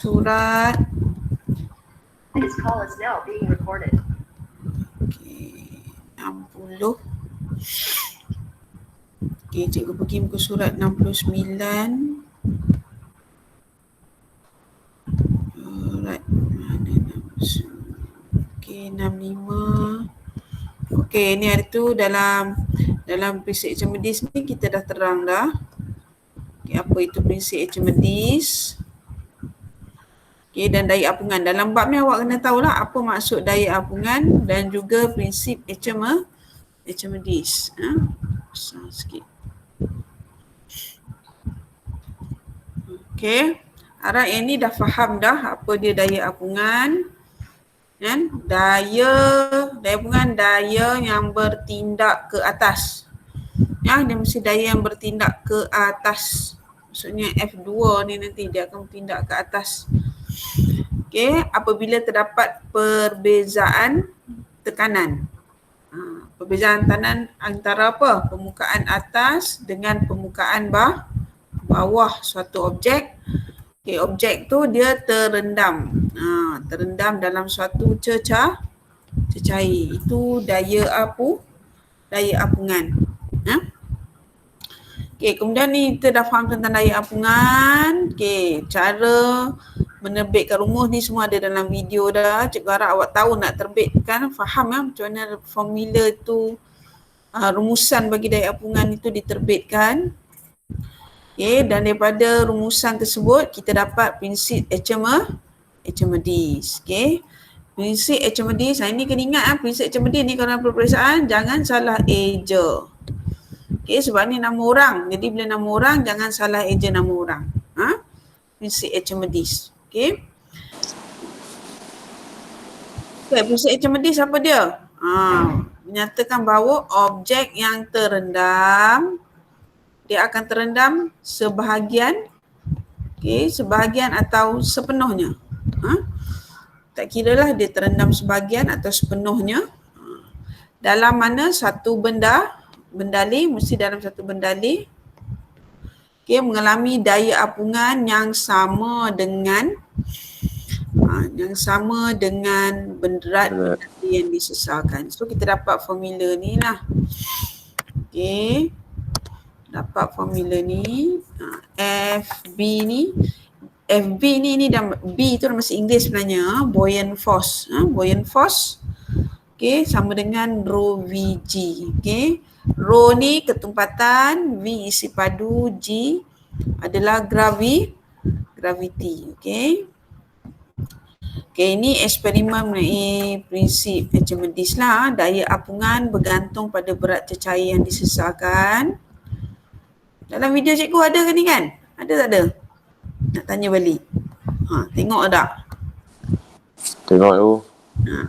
surat. This call is now being recorded. Okey, 60. Okey, cikgu pergi muka surat 69. Alright, mana 69? Okey, 65. Okey, ni hari tu dalam prinsip HMDIS ni kita dah terang dah. Okey, apa itu prinsip HMDIS? Okey, dan daya apungan. Dalam bab ni awak kena tahulah apa maksud daya apungan dan juga prinsip HMDIS. Besar sikit. Okey. Harap yang ni dah faham dah apa dia daya apungan. Kan? Daya apungan daya yang bertindak ke atas. Ya, dia mesti daya yang bertindak ke atas. Maksudnya F2 ni nanti dia akan bertindak ke atas. Okey, apabila terdapat perbezaan tekanan. Perbezaan tekanan antara apa? Permukaan atas dengan permukaan bawah suatu objek. Okey, objek tu dia terendam. Terendam dalam suatu cecair. Itu daya apungan. Okey, kemudian ni kita dah faham tentang daya apungan. Okey, cara menerbitkan rumus ni semua ada dalam video dah. Cikgu harap awak tahu nak terbitkan, faham macam mana formula tu, rumusan bagi daya apungan itu diterbitkan. Okey, dan daripada rumusan tersebut kita dapat prinsip HMDIS. Okey. Prinsip HMDIS, ini kena ingat prinsip HMDIS ni kalau dalam peperiksaan jangan salah eja. Okey, sebab ni nama orang. Jadi bila nama orang jangan salah eja nama orang. Prinsip HMDIS. Okey. Okay, prinsip HMDIS apa dia? Menyatakan bahawa objek yang terendam dia akan terendam sebahagian, sebahagian atau sepenuhnya. Tak kiralah dia terendam sebahagian atau sepenuhnya. Dalam mana satu bendalih, mesti dalam satu bendalih. Mengalami daya apungan yang sama dengan berat bendalih yang disesalkan. So kita dapat formula ni lah. Okey. Dapat formula ni. FB ni dah, B tu dah masih Inggeris sebenarnya. Buoyant force. Buoyant force. Okey, sama dengan rho VG. Okey. Rho ni ketumpatan, V isi padu, G adalah gravity. Okey. Okey, ini eksperimen mengenai prinsip HMDIS lah. Daya apungan bergantung pada berat cecair yang disesalkan. Dalam video cikgu ada ke ni kan? Ada tak ada? Nak tanya balik. Tengok tak? Tengok tu.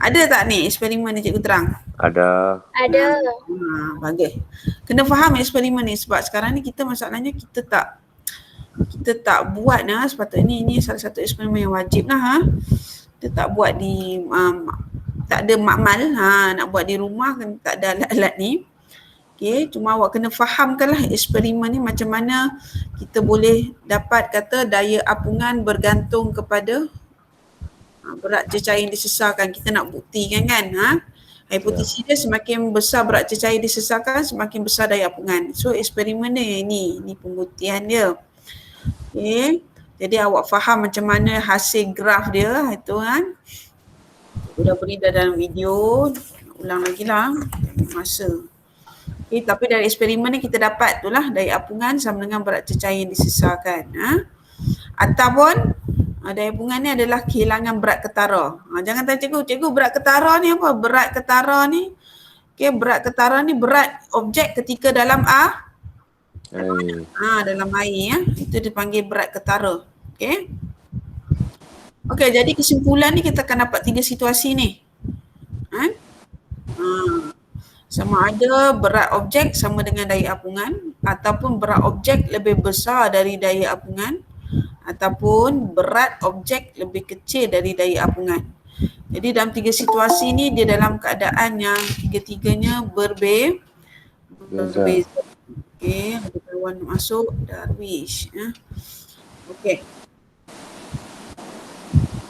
Ada tak ni eksperimen ni cikgu terang? Ada. Bagus. Kena faham eksperimen ni sebab sekarang ni kita masalahnya kita tak buat lah. Sepatutnya ini salah satu eksperimen yang wajib lah. Kita tak buat di tak ada makmal. Nak buat di rumah kan tak ada alat-alat ni. Okey, cuma awak kena fahamkanlah eksperimen ni macam mana kita boleh dapat kata daya apungan bergantung kepada berat cecair yang disesalkan. Kita nak buktikan kan. Hipotesis dia semakin besar berat cecair disesalkan, semakin besar daya apungan. So eksperimen dia ni pembuktian dia. Okey. Jadi awak faham macam mana hasil graf dia itu kan. Dah beri dah dalam video. Ulang lagi lah masa. Okay, tapi dari eksperimen ni kita dapat tu lah daya apungan sama dengan berat cecair yang disesalkan. Ataupun daya apungan ni adalah kehilangan berat ketara. Jangan tanya cikgu berat ketara ni apa? Berat ketara ni, berat ketara ni berat objek ketika dalam dalam air. Itu dipanggil berat ketara. Okey, jadi kesimpulan ni kita akan dapat 3 situasi ni. Sama ada berat objek sama dengan daya apungan, ataupun berat objek lebih besar dari daya apungan, ataupun berat objek lebih kecil dari daya apungan. Jadi dalam 3 situasi ni dia dalam keadaan yang tiga-tiganya berbeza. Okey, ada kawan masuk Darwish. Okey.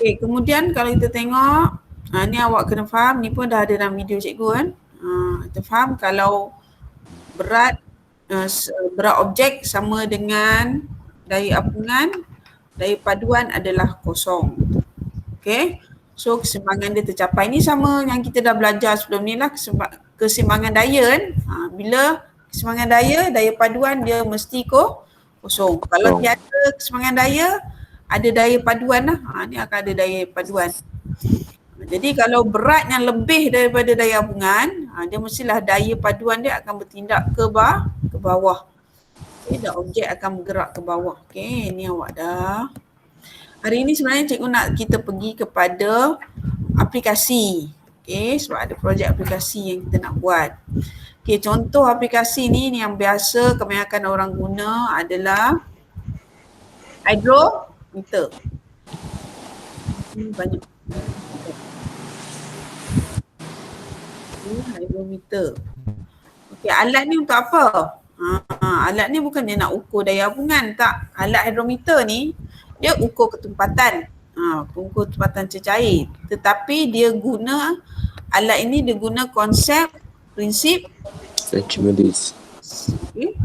Okay, kemudian kalau kita tengok, ni awak kena faham, ni pun dah ada dalam video cikgu kan. Kita faham kalau berat berat objek sama dengan daya apungan, daya paduan adalah kosong. Okay, so keseimbangan dia tercapai. Ni sama yang kita dah belajar sebelum ni lah, keseimbangan daya kan. Bila keseimbangan daya paduan dia mesti kosong. Kalau tiada keseimbangan daya, ada daya paduan lah. Ni akan ada daya paduan. Jadi kalau berat yang lebih daripada daya apungan, dia mestilah daya paduan dia akan bertindak ke bawah. Okay, dan objek akan bergerak ke bawah. Okay, ni awak dah. Hari ini sebenarnya cikgu nak kita pergi kepada aplikasi. Okay, sebab ada projek aplikasi yang kita nak buat. Okay, contoh aplikasi ni yang biasa kebanyakan orang guna adalah hydrometer. Banyak. Hydrometer. Okay, alat ni untuk apa? Alat ni bukan dia nak ukur daya apungan, tak. Alat hydrometer ni dia ukur ketumpatan. Ukur ketumpatan cecair. Tetapi dia guna, alat ini dia guna konsep prinsip Archimedes. Okay.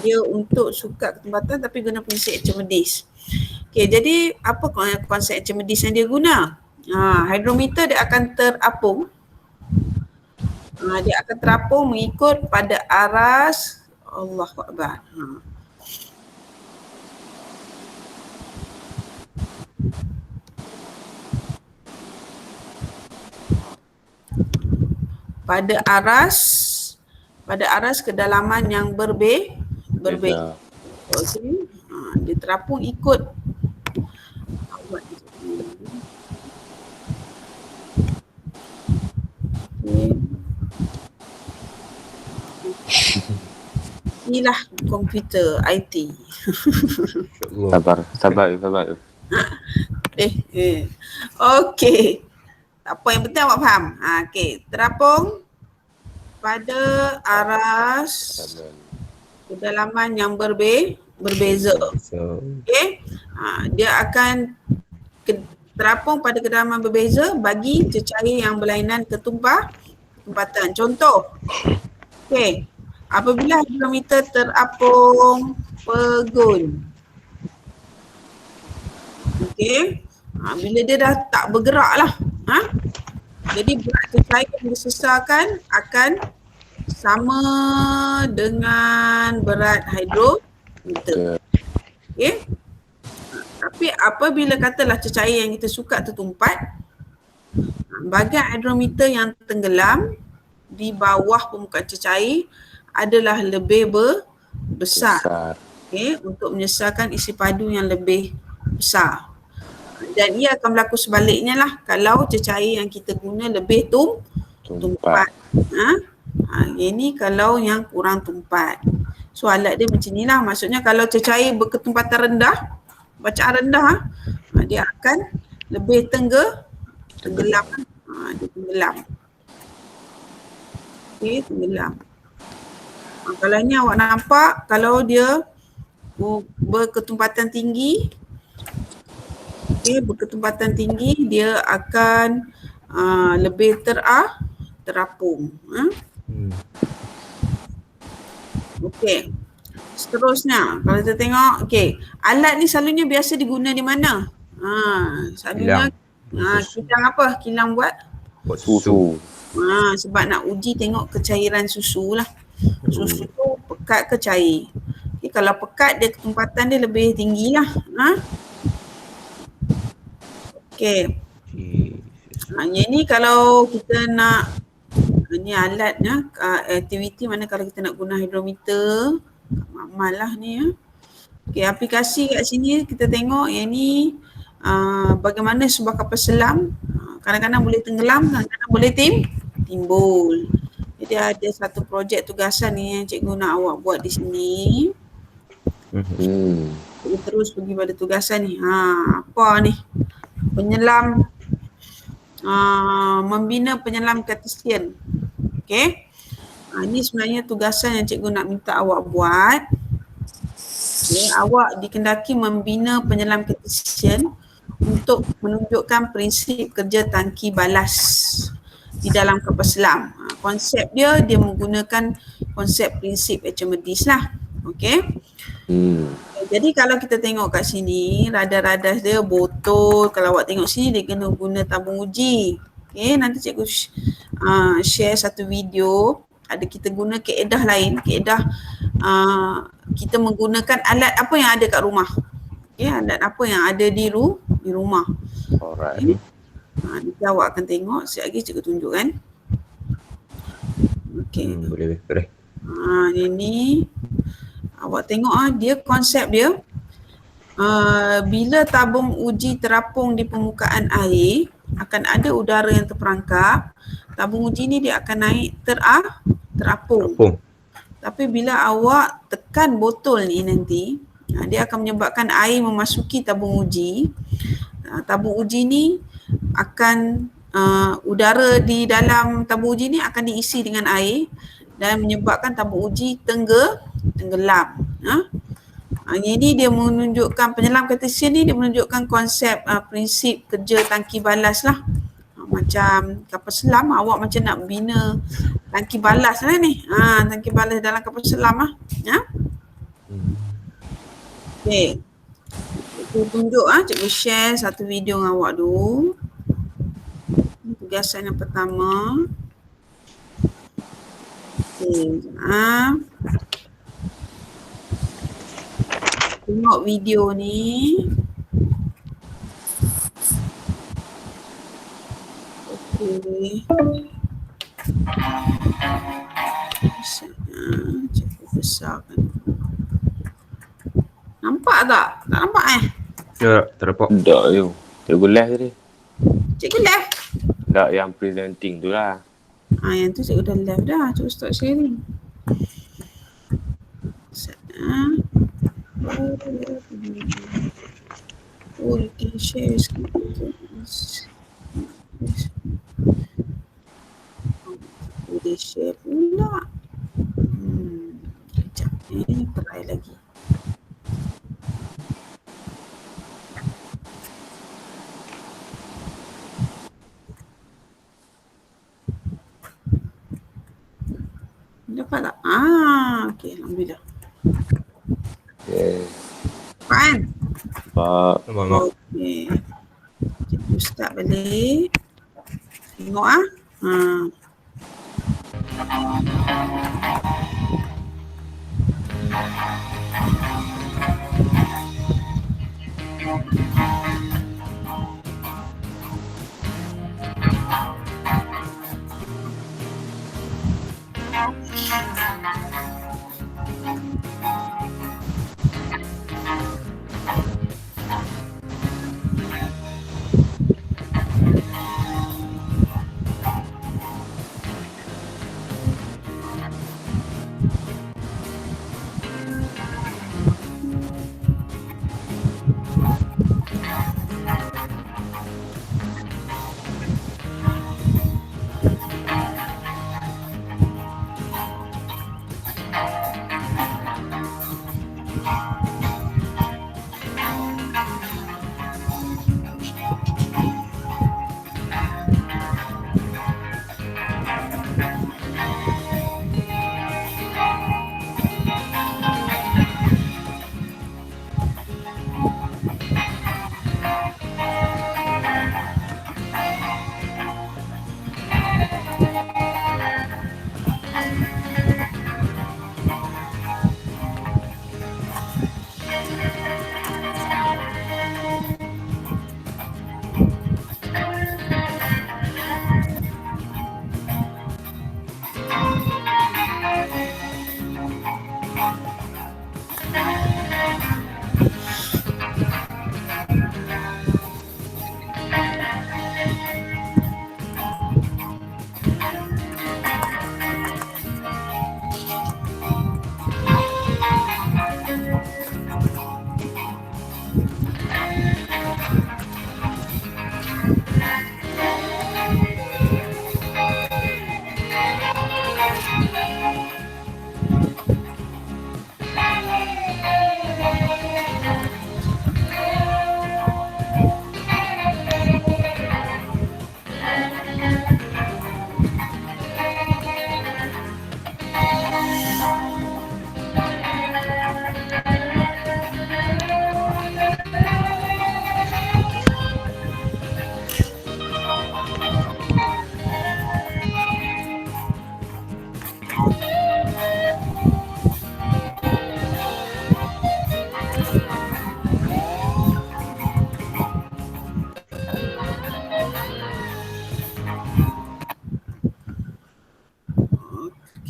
Dia untuk sukat ketumpatan tapi guna prinsip Archimedes. Okay, jadi apa konsep Archimedes yang dia guna? Hydrometer dia akan terapung. Dia akan terapung mengikut pada aras Allahu Akbar. Pada aras kedalaman yang berbeza. Okay. Dia terapung ikut inilah komputer IT. Sabar. Okey. Tak apa, yang penting awak faham. Okey, terapung pada aras kedalaman yang berbeza. Okey. Dia akan terapung pada kedalaman berbeza bagi cecair yang berlainan ketumpatan. Contoh. Okey. Apabila hydrometer terapung pegun. Okey. Bila dia dah tak bergerak lah. Jadi berat cecair yang disesarkan akan sama dengan berat hydrometer. Okey. Tapi apabila katalah cecair yang kita sukat tertumpat, bahagian hydrometer yang tenggelam di bawah permukaan cecair adalah lebih besar. Okay, untuk menyesarkan isi padu yang lebih besar. Dan ia akan berlaku sebaliknya lah kalau cecair yang kita guna lebih tumpat. Ini kalau yang kurang tumpat. So alat dia macam ni lah. Maksudnya kalau cecair berketumpatan rendah, bacaan rendah, dia akan lebih tenggelam. Dia tenggelam. Okay, tenggelam. Kalau ni awak nampak, kalau dia berketumpatan tinggi, berketumpatan tinggi, dia akan lebih terapung. Okey. Seterusnya, kalau kita tengok, okey, alat ni selalunya biasa diguna di mana? Selalunya kilang apa? Kilang buat Susu. Sebab nak uji tengok kecairan susu lah. Susu tu pekat ke cair. Okay, kalau pekat dia ketumpatan dia lebih tinggi lah. Okey. Yang ni kalau kita nak, ni alatnya, aktiviti mana kalau kita nak guna hydrometer. Amal lah ni ya. Okey, aplikasi kat sini kita tengok yang ni bagaimana sebuah kapal selam kadang-kadang boleh tenggelam, kadang-kadang boleh timbul. Jadi ada satu projek tugasan ni yang cikgu nak awak buat di sini. Kita terus pergi pada tugasan ni. Apa ni? Penyelam, membina penyelam Cartesian. Okey. Ini sebenarnya tugasan yang cikgu nak minta awak buat. Okay, awak dikendaki membina penyelam Cartesian untuk menunjukkan prinsip kerja tangki balas di dalam kapal selam. Konsep dia menggunakan konsep prinsip Archimedes lah. Okey. Jadi kalau kita tengok kat sini, radar-radar dia botol. Kalau awak tengok sini, dia kena guna tabung uji. Okay, nanti cikgu share satu video. Ada kita guna kaedah lain. Kaedah kita menggunakan alat apa yang ada kat rumah. Okay, alat apa yang ada di rumah. Alright. Okay. Nanti awak akan tengok. Sekejap lagi cikgu tunjuk kan. Okay. Boleh. Ini awak tengok dia konsep dia bila tabung uji terapung di permukaan air akan ada udara yang terperangkap. Tabung uji ni dia akan naik terapung. Tapi bila awak tekan botol ni nanti dia akan menyebabkan air memasuki tabung uji. Tabung uji ni akan udara di dalam tabung uji ni akan diisi dengan air dan menyebabkan tabung uji tenggelam. Ini dia menunjukkan, penyelam kartesian ni dia menunjukkan konsep prinsip kerja tangki balas lah. Macam kapal selam, awak macam nak bina tangki balas lah ni. Tangki balas dalam kapal selam lah. Okay. Cikgu tunjuk cikgu share satu video dengan awak dulu. Ini tugasan yang pertama. Okay. Tengok video ni. Okey. Cikgu besarkan. Nampak tak? Tak nampak Ya, tak dapat. Tak you. Cikgu left tadi. Cikgu left. Tak, yang presenting tu lah. Yang tu cikgu dah left dah. Cikgu stop sharing. Oh, you can share your screen. Boleh share pula. Sekejap ni, try lagi. Dapat tak? Okey, alhamdulillah. Okay. Fine. Pak. Nampak. Okey. Cikgu start balik. Tengok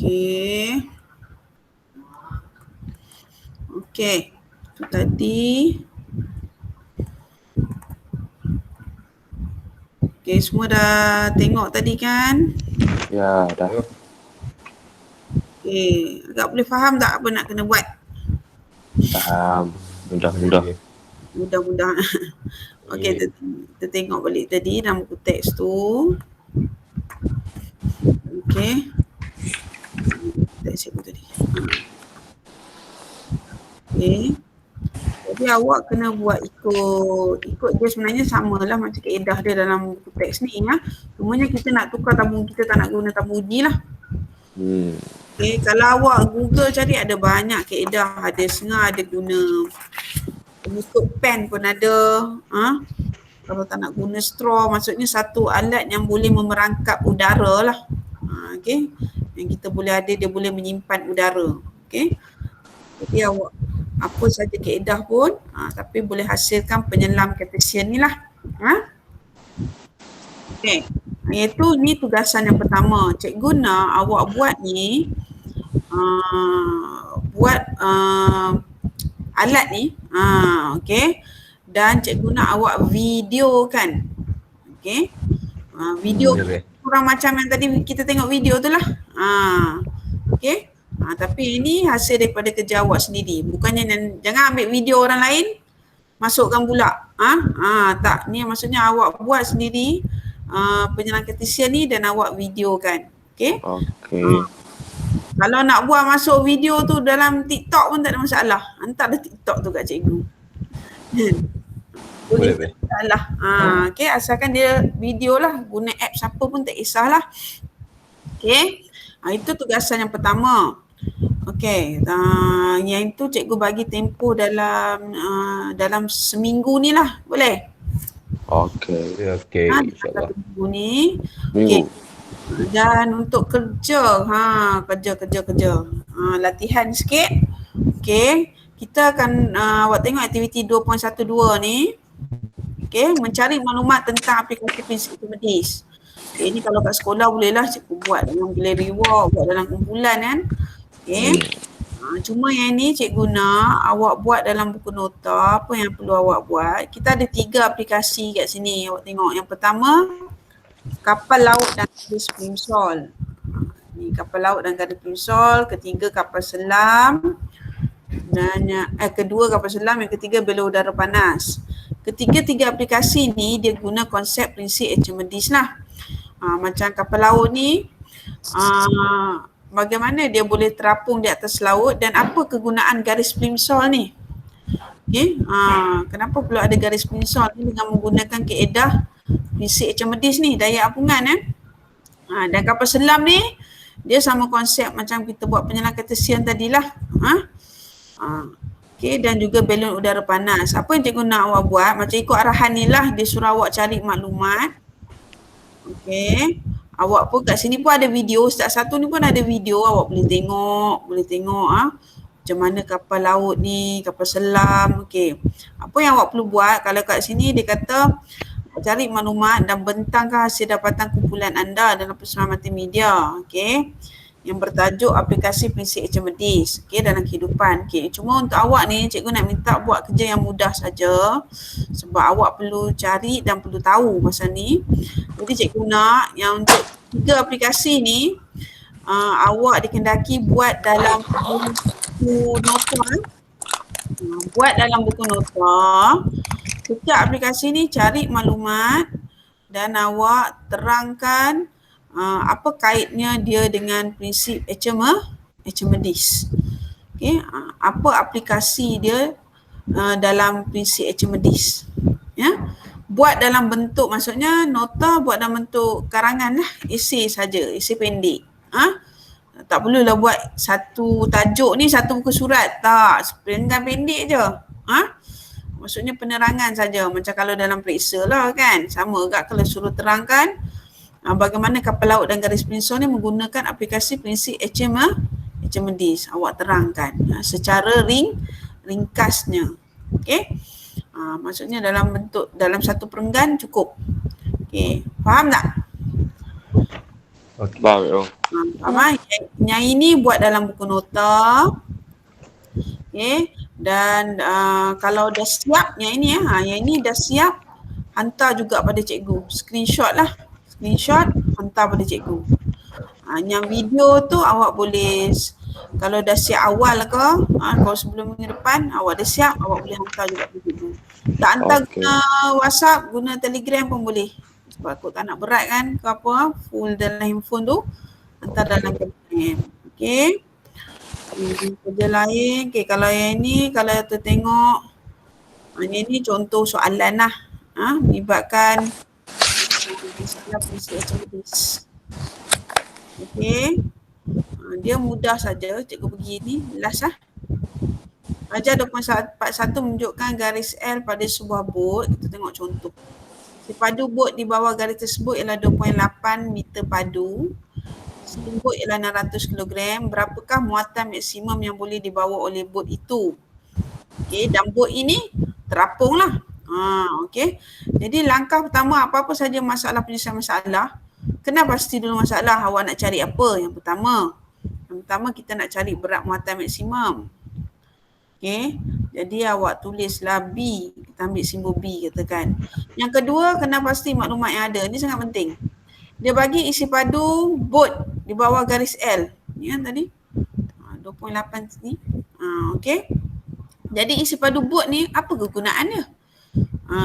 Okey. Okey. Itu tadi. Okey, semua dah tengok tadi kan? Ya, dah. Okey, agak boleh faham tak apa nak kena buat? Faham. Mudah-mudah. Mudah-mudahan. Okey, kita tengok balik tadi dalam buku teks tu. Okey. Teks cikgu tadi. Okey. Jadi awak kena buat ikut dia sebenarnya samalah macam kaedah dia dalam buku teks ni ya. Cumanya kita nak tukar tabung, kita tak nak guna tabung uji lah. Okay, kalau awak Google cari ada banyak kaedah, ada setengah ada guna penutup pen pun ada. Kalau tak nak guna straw, maksudnya satu alat yang boleh memerangkap udara lah. Okay, yang kita boleh ada, dia boleh menyimpan udara. Okay, jadi awak apa saja kaedah pun tapi boleh hasilkan penyelam Cartesian ni lah. Okay, iaitu ni tugasan yang pertama. Cikgu nak awak buat ni alat ni, okay, dan cikgu nak awak video kan. Okay, video kurang macam yang tadi kita tengok video tu lah. Okay, tapi ini hasil daripada kerja awak sendiri. Bukannya jangan ambil video orang lain masukkan pula. Tak, ni maksudnya awak buat sendiri penyelam Cartesian ni dan awak videokan. Okay. Kalau nak buat masuk video tu dalam TikTok pun tak ada masalah. Hantar dah TikTok tu kat cikgu. Boleh. Masalah. Okay, asalkan dia video lah. Guna app siapa pun tak kisahlah. Okay. Itu tugasan yang pertama. Okay. Yang itu cikgu bagi tempoh dalam seminggu ni lah. Boleh? Okey. InsyaAllah. Seminggu ni. Okay. Dan untuk kerja, kerja. Latihan sikit. Okay. Kita akan awak tengok aktiviti 2.12 ni. Okay, mencari maklumat tentang aplikasi prinsip medis. Okay, ni kalau kat sekolah bolehlah cikgu buat dalam gallery walk, buat dalam kumpulan kan. Okay. Cuma yang ni cikgu nak awak buat dalam buku nota. Apa yang perlu awak buat? Kita ada 3 aplikasi kat sini. Awak tengok. Yang pertama, kapal laut dan garis plimsoll. Ni kapal laut dan garis plimsoll. Ketiga, kapal selam. Dan kedua kapal selam, yang ketiga belo udara panas. Ketiga-tiga aplikasi ni dia guna konsep prinsip Archimedes lah. Macam kapal laut ni, bagaimana dia boleh terapung di atas laut dan apa kegunaan garis plimsoll ni? Okay. Kenapa perlu ada garis plimsoll ni dengan menggunakan kaedah prinsip Archimedes ni, daya apungan dan kapal selam ni dia sama konsep macam kita buat penyelam Cartesian tadilah. Okay, dan juga balon udara panas. Apa yang cikgu nak awak buat, macam ikut arahan ni lah, dia suruh awak cari maklumat. Okay, awak pun kat sini pun ada video, start satu ni pun ada video, awak boleh tengok macam mana kapal laut ni, kapal selam. Okay, apa yang awak perlu buat, kalau kat sini dia kata cari maklumat dan bentangkan hasil dapatan kumpulan anda dalam persoalan multimedia. Okay, yang bertajuk aplikasi prinsip Archimedes, okay, dalam kehidupan. Okay, cuma untuk awak ni cikgu nak minta buat kerja yang mudah saja sebab awak perlu cari dan perlu tahu pasal ni. Jadi cikgu nak yang untuk 3 aplikasi ni awak dikendaki buat dalam buku nota. Buat dalam buku nota. Setiap aplikasi ni cari maklumat dan awak terangkan apa kaitnya dia dengan prinsip Archimedes. Okay, apa aplikasi dia dalam prinsip Archimedes. Ya, buat dalam bentuk, maksudnya nota buat dalam bentuk karangan lah, esei saja, esei pendek. Tak perlulah buat satu tajuk ni satu muka surat, tak, penerangan pendek je. Maksudnya penerangan saja, macam kalau dalam periksa lah kan, sama agak kalau suruh terangkan bagaimana kapal laut dan garis plimsoll ni menggunakan aplikasi prinsip Archimedes. Awak terangkan secara ringkasnya. Okey. Maksudnya dalam satu perenggan cukup. Okey, faham tak? Okey. Baik, oh. Faham? Yang ini buat dalam buku nota. Okay. Dan kalau dah siap, yang ini yang ini dah siap, hantar juga pada cikgu. Screenshot lah. Screenshot, hantar pada cikgu. Yang video tu awak boleh, kalau dah siap awal ke, kalau sebelum minggu depan awak dah siap, awak boleh hantar juga pada cikgu. Tak hantar Okey. guna WhatsApp, guna Telegram pun boleh. Sebab aku tak nak berat kan ke apa, full dalam handphone tu, hantar dalam Telegram. Okay. Kerja lain. Okay, kalau yang ni, kalau tu tengok, yang ni contoh soalan lah. Melibatkan masalah prinsip activities. Okay. Dia mudah saja, cikgu pergi ni, last lah. Ajar 2.41 menunjukkan garis L pada sebuah bot. Kita tengok contoh. Isi padu bot di bawah garis tersebut ialah 2.8 meter padu. Isi bot ialah 600 kg. Berapakah muatan maksimum yang boleh dibawa oleh bot itu? Okay, dan bot ini terapung lah. Okay. Jadi langkah pertama, apa-apa saja masalah penyelesaian masalah, kena pasti dulu masalah awak nak cari apa. Yang pertama kita nak cari berat muatan maksimum. Okay. Jadi awak tulislah B. Kita ambil simbol B katakan. Yang kedua, kena pasti maklumat yang ada. Ini sangat penting. Dia bagi isi padu bot di bawah garis L. Ni kan tadi. 2.8 ni. Okay. Jadi isi padu bot ni apa kegunaan dia?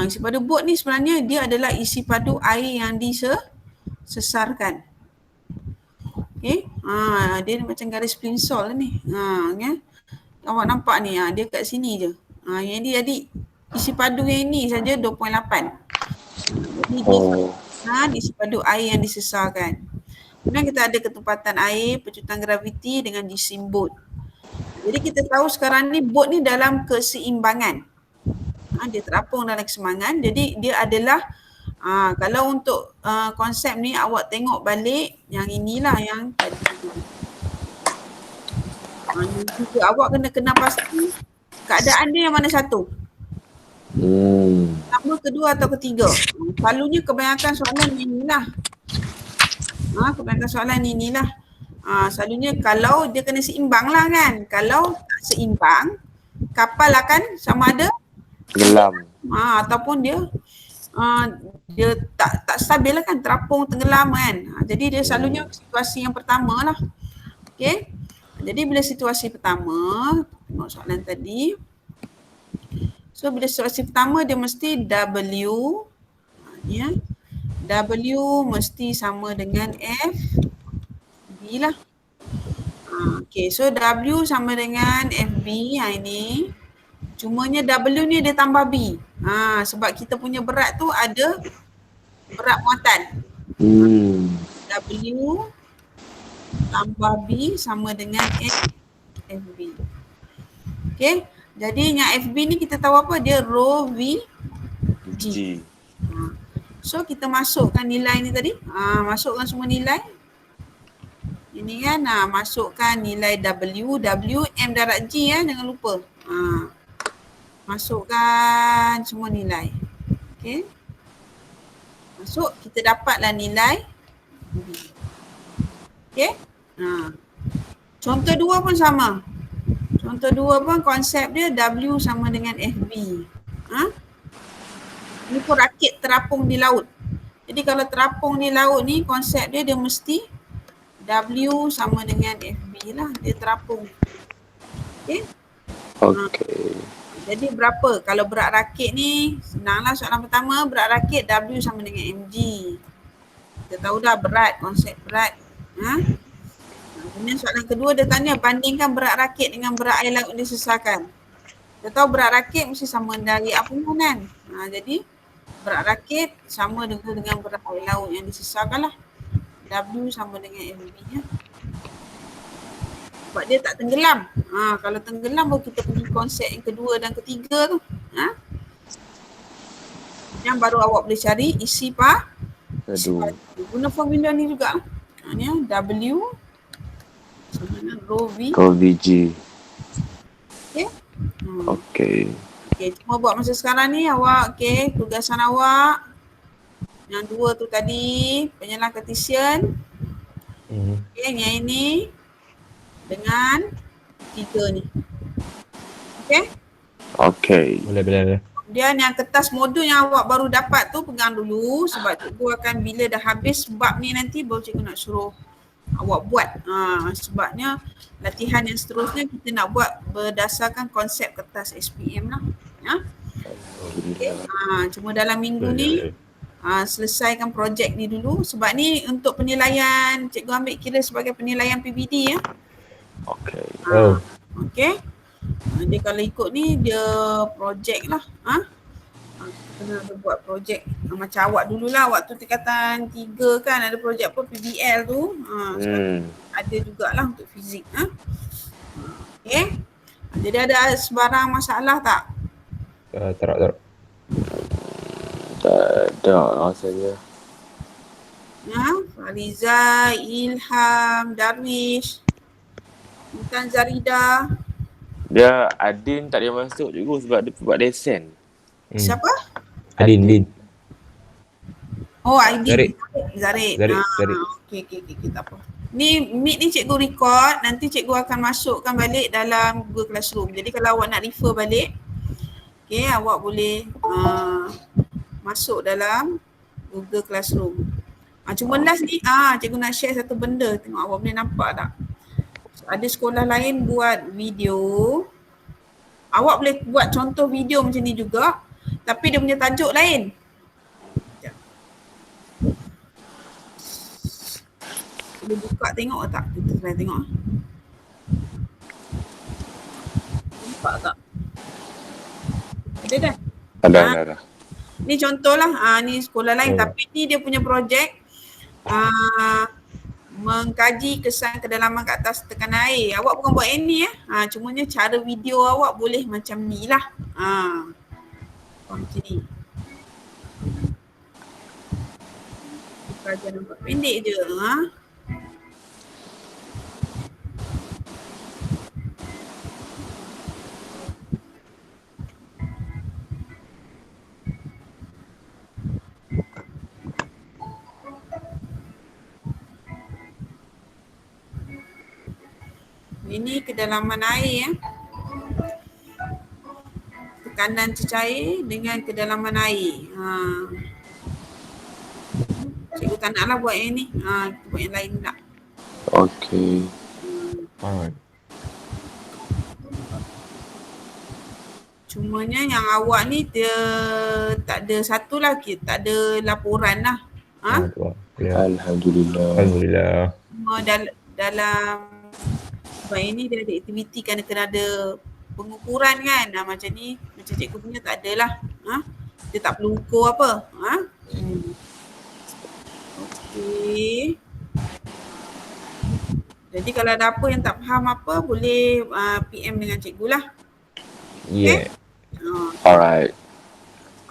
Isi padu bot ni sebenarnya dia adalah isi padu air yang disesarkan. Okay. Dia macam garis plinsol ni. Ya. Awak nampak ni, dia kat sini je. Yang ni jadi isi padu yang ini saja 2.8. Jadi dia isi padu air yang disesarkan. Kemudian kita ada ketempatan air, pecutan graviti dengan jisim bot. Jadi kita tahu sekarang ni bot ni dalam keseimbangan. Dia terapung dalam keseimbangan. Jadi dia adalah kalau untuk konsep ni awak tengok balik yang inilah yang tadi. Juga awak kena pasti keadaan dia yang mana satu. Pertama, kedua atau ketiga. Selalunya kebanyakan soalan inilah. Kebanyakan soalan inilah. Selalunya kalau dia kena seimbang lah kan. Kalau tak seimbang, kapal akan sama ada Tenggelam. Ataupun dia tak stabil lah kan, terapung, tenggelam kan. Jadi dia selalunya situasi yang pertama lah. Okay. Jadi bila situasi pertama, tengok soalan tadi. So bila situasi pertama dia mesti W. W mesti sama dengan F B lah. Okay, so W sama dengan FB ini. Cumanya W ni dia tambah B. Sebab kita punya berat tu ada berat muatan. W tambah B sama dengan FB. Okay. Jadi yang FB ni kita tahu apa? Dia rho V G. So kita masukkan nilai ni tadi. Masukkan semua nilai. Ini kan masukkan nilai W. W M darab G jangan lupa. Masukkan semua nilai. Okay. Masuk, kita dapatlah nilai B. Okay. Contoh 2 pun sama. Contoh 2 pun konsep dia W sama dengan FB. Ini pun rakit terapung di laut. Jadi kalau terapung di laut ni konsep dia mesti W sama dengan FB lah. Dia terapung. Okay. Okey. Jadi berapa? Kalau berat rakit ni, senanglah soalan pertama, berat rakit W sama dengan mg. Kita tahu dah berat, konsep berat. Kemudian soalan kedua dia tanya bandingkan berat rakit dengan berat air laut disesarkan. Kita tahu berat rakit mesti sama dari apungan kan. Jadi berat rakit sama dengan berat air laut yang disesarkan lah. W sama dengan mg ya. Sebab dia tak tenggelam. Kalau tenggelam baru kita pergi konsep yang kedua dan ketiga tu. Yang baru awak boleh cari isi guna formula ni juga. Ni W sama dengan rho V. Rho VG. Okay. Okey. Cuma buat masa sekarang ni awak, tugasan awak. Yang 2 tu tadi, penyalah Cartesian. Okay, yang ini dengan 3 ni. Okay. Okay. Boleh. Kemudian yang kertas modul yang awak baru dapat tu pegang dulu sebab cikgu akan bila dah habis bab ni nanti baru cikgu nak suruh awak buat. Sebabnya latihan yang seterusnya kita nak buat berdasarkan konsep kertas SPM lah. Ya. Okay. Cuma dalam minggu ni selesaikan projek ni dulu sebab ni untuk penilaian cikgu ambil kira sebagai penilaian PBD ya. Okay. Okay. Dia kalau ikut ni dia projek lah. Kena ada buat projek macam awak dululah waktu tingkatan 3 kan ada projek apa PBL tu. Ada jugalah untuk fizik. Okay. Jadi ada sebarang masalah tak? Tak. Tak ada rasanya. Fariza, Ilham, Darwish, Intan Zarida. Dia Adin tak dia masuk cikgu sebab dia buat lesen. Siapa? Adin. Oh, Aidin. Zarid. Okay, tak apa. Ni Meet ni cikgu record, nanti cikgu akan masukkan balik dalam Google Classroom. Jadi kalau awak nak refer balik, okay, awak boleh masuk dalam Google Classroom. Cuma last ni, cikgu nak share satu benda. Tengok awak boleh nampak tak? Ada sekolah lain buat video. Awak boleh buat contoh video macam ni juga. Tapi dia punya tajuk lain. Boleh buka tengok tak? Kita try tengok. Nampak tak? Ada dah? Ada. Ni contohlah, ni sekolah lain tapi ni dia punya projek mengkaji kesan kedalaman kat atas tekanan air. Awak bukan buat ini ya. Cumanya cara video awak boleh macam ni lah. Macam ni. Kajian nampak pendek je. Ini kedalaman air ya. Tekanan cecair dengan kedalaman air. Cikgu tak naklah buat yang ni. Kita buat yang lain pula. Okay. Cumanya yang awak ni dia tak ada satu lah, tak ada laporan lah. Alhamdulillah. Cuma dalam sebab ini dia ada aktiviti kena ada pengukuran kan. Macam ni, macam cikgu punya tak ada lah. Dia tak perlu ukur apa. Okey. Jadi kalau ada apa yang tak faham apa, boleh PM dengan cikgu lah. Yeah. Alright.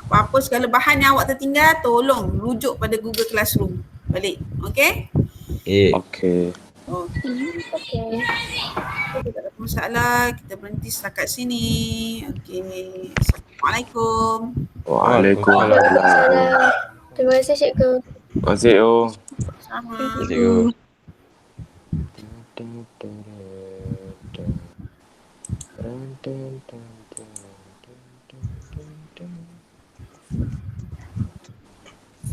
Apa-apa segala bahan yang awak tertinggal, tolong rujuk pada Google Classroom balik. Okay? Okay. Okay. Tak ada masalah. Kita berhenti setakat sini. Okay. Assalamualaikum. Waalaikumsalam. Terima kasih cikgu. Terima kasih Sama. Cikgu. Cikgu.